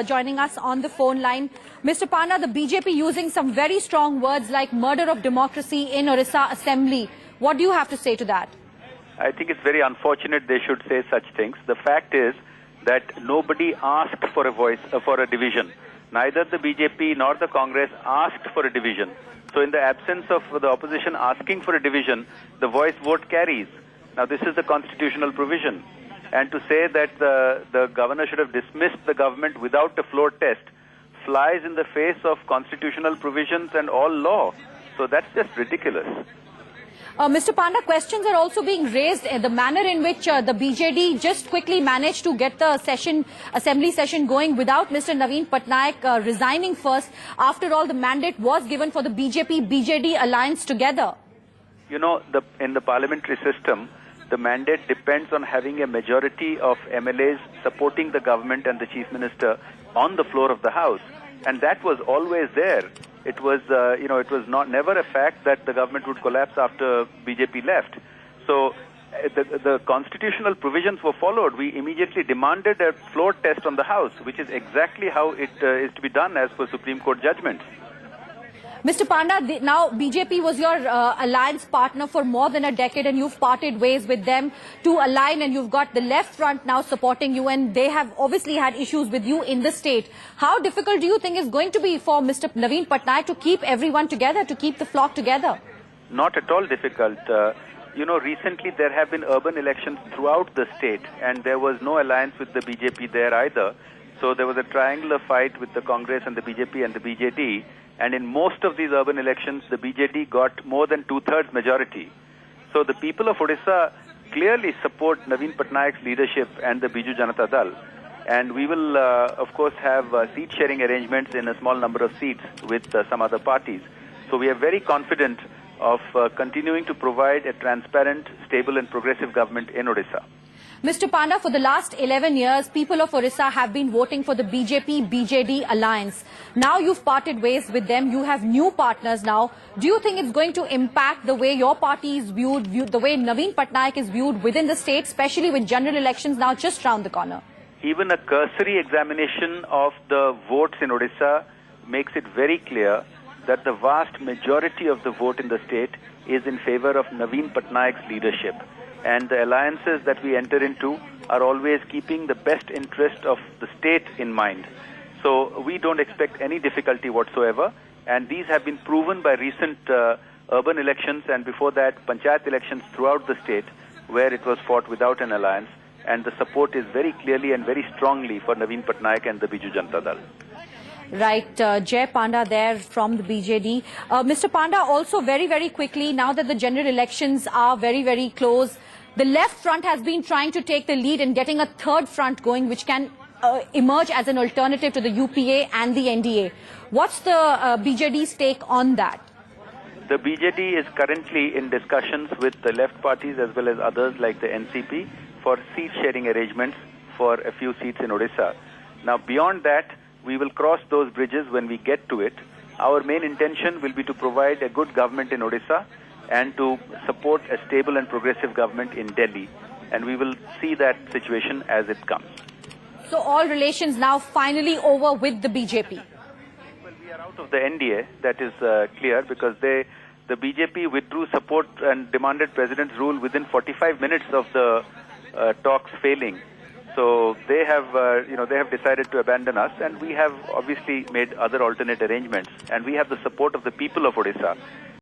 joining us on the phone line. Mr. Panda, the BJP using some very strong words like murder of democracy in Orissa Assembly. What do you have to say to that? I think it's very unfortunate they should say such things. The fact is that nobody asked for a voice, for a division. Neither the BJP nor the Congress asked for a division. So in the absence of the opposition asking for a division, the voice vote carries. Now this is the constitutional provision. And to say that the governor should have dismissed the government without a floor test flies in the face of constitutional provisions and all law. So that's just ridiculous. Mr. Panda, questions are also being raised in the manner in which the BJD just quickly managed to get the assembly session going without Mr. Naveen Patnaik resigning first. After all, the mandate was given for the BJP-BJD alliance together. You know, in the parliamentary system, the mandate depends on having a majority of MLAs supporting the government and the chief minister on the floor of the House. And that was always there. It was, it was never a fact that the government would collapse after BJP left. So the constitutional provisions were followed. We immediately demanded a floor test on the House, which is exactly how it is to be done as per Supreme Court judgments. Mr. Panda, now BJP was your alliance partner for more than a decade and you've parted ways with them to align, and you've got the left front now supporting you, and they have obviously had issues with you in the state. How difficult do you think is going to be for Mr. Naveen Patnaik to keep everyone together, to keep the flock together? Not at all difficult. Recently there have been urban elections throughout the state and there was no alliance with the BJP there either. So there was a triangular fight with the Congress and the BJP and the BJD. And in most of these urban elections, the BJD got more than two-thirds majority. So the people of Odisha clearly support Naveen Patnaik's leadership and the Biju Janata Dal. And we will, of course, have seat-sharing arrangements in a small number of seats with some other parties. So we are very confident of continuing to provide a transparent, stable and progressive government in Odisha. Mr. Panda, for the last 11 years, people of Orissa have been voting for the BJP-BJD alliance. Now you've parted ways with them. You have new partners now. Do you think it's going to impact the way your party is viewed, the way Naveen Patnaik is viewed within the state, especially with general elections now just round the corner? Even a cursory examination of the votes in Odisha makes it very clear that the vast majority of the vote in the state is in favor of Naveen Patnaik's leadership. And the alliances that we enter into are always keeping the best interest of the state in mind. So we don't expect any difficulty whatsoever. And these have been proven by recent urban elections and before that panchayat elections throughout the state where it was fought without an alliance. And the support is very clearly and very strongly for Naveen Patnaik and the Biju Janata Dal. Right, Jay Panda there from the BJD. Mr. Panda, also very, very quickly, now that the general elections are very, very close, the left front has been trying to take the lead in getting a third front going, which can emerge as an alternative to the UPA and the NDA. What's the BJD's take on that? The BJD is currently in discussions with the left parties as well as others like the NCP for seat-sharing arrangements for a few seats in Odisha. Now, beyond that, we will cross those bridges when we get to it. Our main intention will be to provide a good government in Odisha and to support a stable and progressive government in Delhi. And we will see that situation as it comes. So all relations now finally over with the BJP? Well, we are out of the NDA, that is clear, because the BJP withdrew support and demanded President's rule within 45 minutes of the talks failing. So they have, they have decided to abandon us, and we have obviously made other alternate arrangements. And we have the support of the people of Odisha.